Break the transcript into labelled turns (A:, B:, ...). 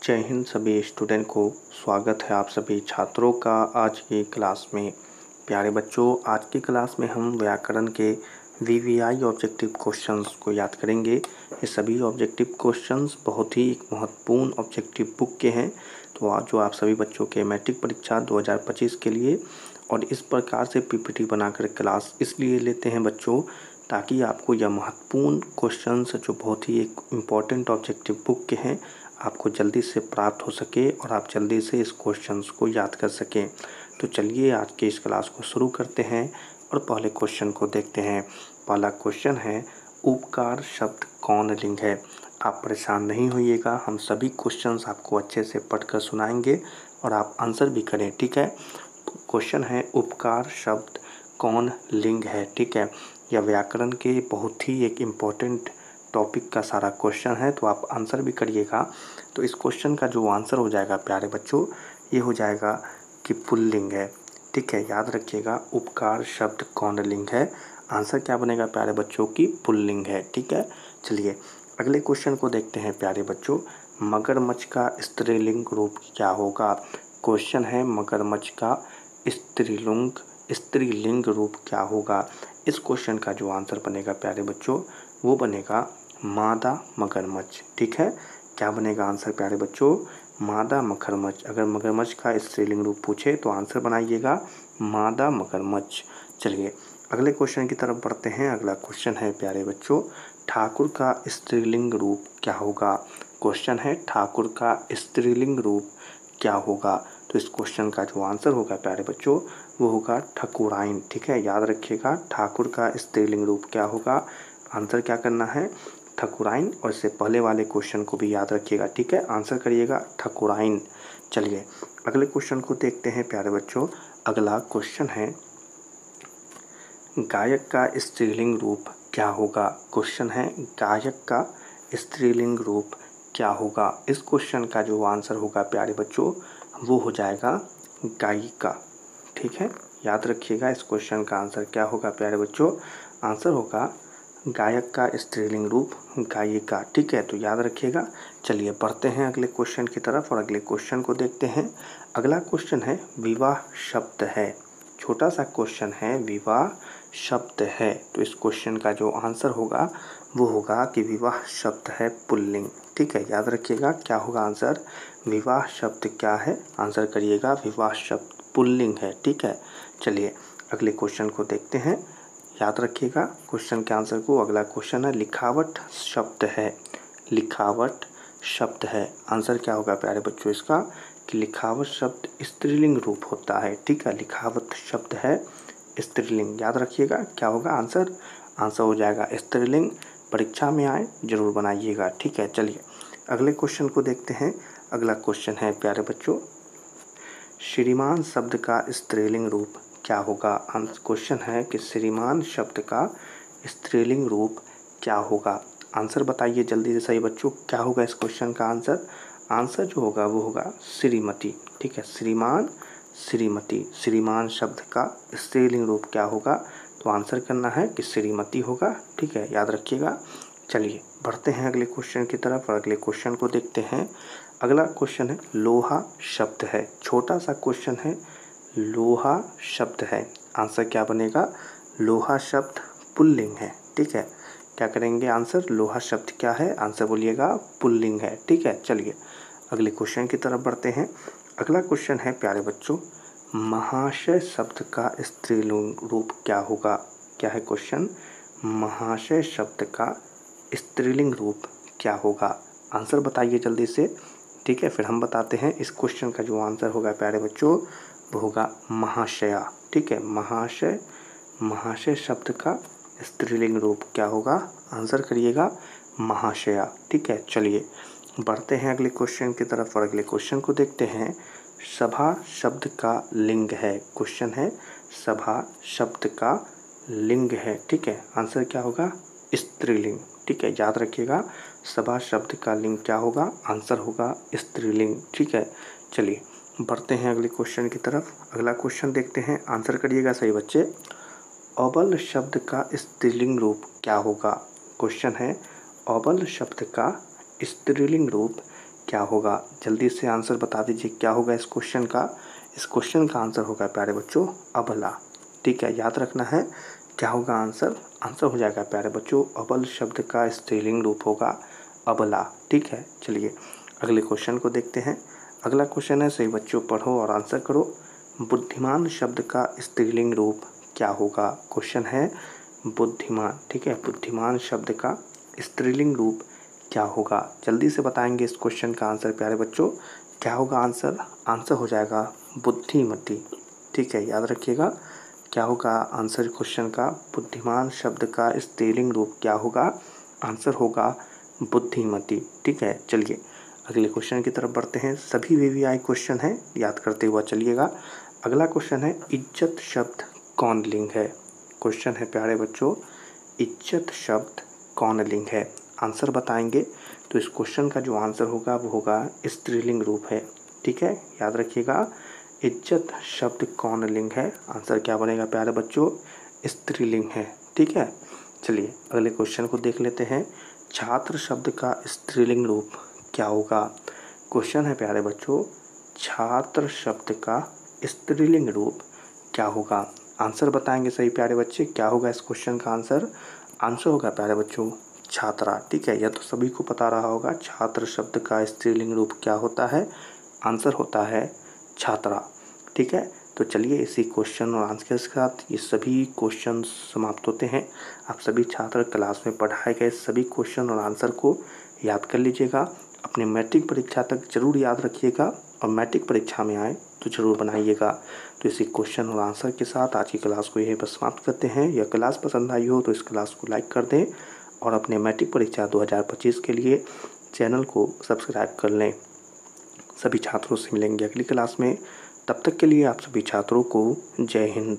A: जय हिंद सभी स्टूडेंट को स्वागत है आप सभी छात्रों का आज की क्लास में। प्यारे बच्चों, आज की क्लास में हम व्याकरण के वीवीआई ऑब्जेक्टिव क्वेश्चंस को याद करेंगे। ये सभी ऑब्जेक्टिव क्वेश्चंस बहुत ही एक महत्वपूर्ण ऑब्जेक्टिव बुक के हैं, तो आज जो आप सभी बच्चों के मैट्रिक परीक्षा 2025 के लिए और इस प्रकार से पीपीटी बनाकर क्लास इसलिए लेते हैं बच्चों, ताकि आपको यह महत्वपूर्ण क्वेश्चंस जो बहुत ही एक इम्पॉर्टेंट ऑब्जेक्टिव बुक के हैं आपको जल्दी से प्राप्त हो सके और आप जल्दी से इस क्वेश्चंस को याद कर सकें। तो चलिए आज के इस क्लास को शुरू करते हैं और पहले क्वेश्चन को देखते हैं। पहला क्वेश्चन है, उपकार शब्द कौन लिंग है। आप परेशान नहीं होइएगा, हम सभी क्वेश्चंस आपको अच्छे से पढ़कर सुनाएंगे और आप आंसर भी करें, ठीक है। क्वेश्चन है, उपकार शब्द कौन लिंग है, ठीक है। यह व्याकरण के बहुत ही एक इम्पोर्टेंट टॉपिक का सारा क्वेश्चन है, तो आप आंसर भी करिएगा। तो इस क्वेश्चन का जो आंसर हो जाएगा प्यारे बच्चों, ये हो जाएगा कि पुल्लिंग है, ठीक है। याद रखिएगा, उपकार शब्द कौन लिंग है, आंसर क्या बनेगा प्यारे बच्चों की पुल्लिंग है, ठीक है। चलिए अगले क्वेश्चन को देखते हैं प्यारे बच्चों। मगरमच्छ का स्त्रीलिंग रूप क्या होगा। क्वेश्चन है, मगरमच्छ का स्त्रीलिंग रूप क्या होगा। इस क्वेश्चन का जो आंसर बनेगा प्यारे बच्चों, वो बनेगा मादा मगरमच्छ, ठीक है। क्या बनेगा आंसर प्यारे बच्चों, मादा मगरमच्छ। अगर मगरमच्छ का स्त्रीलिंग रूप पूछे तो आंसर बनाइएगा मादा मगरमच्छ। चलिए अगले क्वेश्चन की तरफ बढ़ते हैं। अगला क्वेश्चन है प्यारे बच्चों, ठाकुर का स्त्रीलिंग रूप क्या होगा। क्वेश्चन है, ठाकुर का स्त्रीलिंग रूप क्या होगा। तो इस क्वेश्चन का जो आंसर होगा प्यारे बच्चों, वो होगा ठकुराइन, ठीक है। याद रखिएगा, ठाकुर का स्त्रीलिंग रूप क्या होगा, आंसर क्या करना है ठकुराइन। और इससे पहले वाले क्वेश्चन को भी याद रखिएगा, ठीक है, आंसर करिएगा ठकुराइन। चलिए अगले क्वेश्चन को देखते हैं प्यारे बच्चों। अगला क्वेश्चन है, गायक का स्त्रीलिंग रूप क्या होगा। क्वेश्चन है, गायक का स्त्रीलिंग रूप क्या होगा। इस क्वेश्चन का जो आंसर होगा प्यारे बच्चों, वो हो जाएगा गायिका, ठीक है। याद रखिएगा, इस क्वेश्चन का आंसर क्या होगा प्यारे बच्चों, आंसर होगा गायक का स्त्रीलिंग रूप गायिका, ठीक है। तो याद रखिएगा। चलिए बढ़ते हैं अगले क्वेश्चन की तरफ और अगले क्वेश्चन को देखते हैं। अगला क्वेश्चन है, विवाह शब्द है। छोटा सा क्वेश्चन है, विवाह शब्द है। तो इस क्वेश्चन का जो आंसर होगा वो होगा कि विवाह शब्द है पुल्लिंग, ठीक है। याद रखिएगा, क्या होगा आंसर, विवाह शब्द क्या है, आंसर करिएगा विवाह शब्द पुल्लिंग है, ठीक है। चलिए अगले क्वेश्चन को देखते हैं। याद रखिएगा क्वेश्चन के आंसर को। अगला क्वेश्चन है, लिखावट शब्द है। लिखावट शब्द है, आंसर क्या होगा प्यारे बच्चों इसका, कि लिखावट शब्द स्त्रीलिंग रूप होता है, ठीक है। लिखावट शब्द है स्त्रीलिंग। याद रखिएगा क्या होगा आंसर, आंसर हो जाएगा स्त्रीलिंग। परीक्षा में आए जरूर बनाइएगा, ठीक है। चलिए अगले क्वेश्चन को देखते हैं। अगला क्वेश्चन है प्यारे बच्चों, श्रीमान शब्द का स्त्रीलिंग रूप क्या होगा। क्वेश्चन है कि श्रीमान शब्द का स्त्रीलिंग रूप क्या होगा। आंसर बताइए जल्दी से सही बच्चों, क्या होगा इस क्वेश्चन का आंसर, आंसर जो होगा वो होगा श्रीमती, ठीक है। श्रीमान श्रीमती, श्रीमान शब्द का स्त्रीलिंग रूप क्या होगा, तो आंसर करना है कि श्रीमती होगा, ठीक है। याद रखिएगा। चलिए बढ़ते हैं अगले क्वेश्चन की तरफ और अगले क्वेश्चन को देखते हैं। अगला क्वेश्चन है, लोहा शब्द है। छोटा सा क्वेश्चन है, लोहा शब्द है, आंसर क्या बनेगा, लोहा शब्द पुल्लिंग है, ठीक है। क्या करेंगे आंसर, लोहा शब्द क्या है, आंसर बोलिएगा पुल्लिंग है, ठीक है। चलिए अगले क्वेश्चन की तरफ बढ़ते हैं। अगला क्वेश्चन है प्यारे बच्चों, महाशय शब्द का स्त्रीलिंग रूप क्या होगा। क्या है क्वेश्चन, महाशय शब्द का स्त्रीलिंग रूप क्या होगा, आंसर बताइए जल्दी से, ठीक है। फिर हम बताते हैं। इस क्वेश्चन का जो आंसर होगा प्यारे बच्चों, वो होगा महाशया, ठीक है। महाशय, महाशय शब्द का स्त्रीलिंग रूप क्या होगा, आंसर करिएगा महाशया, ठीक है। चलिए बढ़ते हैं अगले क्वेश्चन की तरफ और अगले क्वेश्चन को देखते हैं। सभा शब्द का लिंग है। क्वेश्चन है, सभा शब्द का लिंग है, ठीक है। आंसर क्या होगा, स्त्रीलिंग, ठीक है। याद रखिएगा, सभा शब्द का लिंग क्या होगा, आंसर होगा स्त्रीलिंग, ठीक है। चलिए बढ़ते हैं अगले क्वेश्चन की तरफ। अगला क्वेश्चन देखते हैं, आंसर करिएगा सही बच्चे। अबल शब्द का स्त्रीलिंग रूप क्या होगा। क्वेश्चन है, अबल शब्द का स्त्रीलिंग रूप क्या होगा? जल्दी से आंसर बता दीजिए क्या होगा इस क्वेश्चन का। इस क्वेश्चन का आंसर होगा प्यारे बच्चों अबला। ठीक है, याद रखना है क्या होगा आंसर। आंसर हो जाएगा प्यारे बच्चों अबल शब्द का स्त्रीलिंग रूप होगा अबला। ठीक है, चलिए अगले क्वेश्चन को देखते हैं। अगला क्वेश्चन है, सही बच्चों पढ़ो और आंसर करो। बुद्धिमान शब्द का स्त्रीलिंग रूप क्या होगा? क्वेश्चन है बुद्धिमान। ठीक है, बुद्धिमान शब्द का स्त्रीलिंग रूप क्या होगा? जल्दी से बताएंगे इस क्वेश्चन का आंसर प्यारे बच्चों। क्या होगा आंसर? आंसर हो जाएगा बुद्धिमती। ठीक है, याद रखिएगा क्या होगा आंसर क्वेश्चन का। बुद्धिमान शब्द का स्त्रीलिंग रूप क्या होगा? आंसर होगा बुद्धिमती। ठीक है, चलिए अगले क्वेश्चन की तरफ बढ़ते हैं। सभी वीवीआई क्वेश्चन हैं, याद करते हुआ चलिएगा। अगला क्वेश्चन है, इज्जत शब्द कौन लिंग है? क्वेश्चन है प्यारे बच्चों, इज्जत शब्द कौन लिंग है? आंसर बताएंगे तो इस क्वेश्चन का जो आंसर होगा वो होगा स्त्रीलिंग रूप है। ठीक है, याद रखिएगा इज्जत शब्द कौन लिंग है? आंसर क्या बनेगा प्यारे बच्चों? स्त्रीलिंग है। ठीक है, चलिए अगले क्वेश्चन को देख लेते हैं। छात्र शब्द का स्त्रीलिंग रूप क्या होगा? क्वेश्चन है प्यारे बच्चों, छात्र शब्द का स्त्रीलिंग रूप क्या होगा? आंसर बताएंगे सही प्यारे बच्चे क्या होगा इस क्वेश्चन का आंसर। आंसर होगा प्यारे बच्चों छात्रा। ठीक है, यह तो सभी को पता रहा होगा छात्र शब्द का स्त्रीलिंग रूप क्या होता है। आंसर होता है छात्रा। ठीक है, तो चलिए इसी क्वेश्चन और आंसर के साथ ये सभी क्वेश्चन समाप्त होते हैं। आप सभी छात्र क्लास में पढ़ाए गए सभी क्वेश्चन और आंसर को याद कर लीजिएगा। अपने मैट्रिक परीक्षा तक जरूर याद रखिएगा और मैट्रिक परीक्षा में आए तो ज़रूर बनाइएगा। तो इसी क्वेश्चन और आंसर के साथ आज की क्लास को यहीं पर समाप्त करते हैं। यह क्लास पसंद आई हो तो इस क्लास को लाइक कर दें और अपने मैट्रिक परीक्षा 2025 के लिए चैनल को सब्सक्राइब कर लें। सभी छात्रों से मिलेंगे अगली क्लास में। तब तक के लिए आप सभी छात्रों को जय हिंद।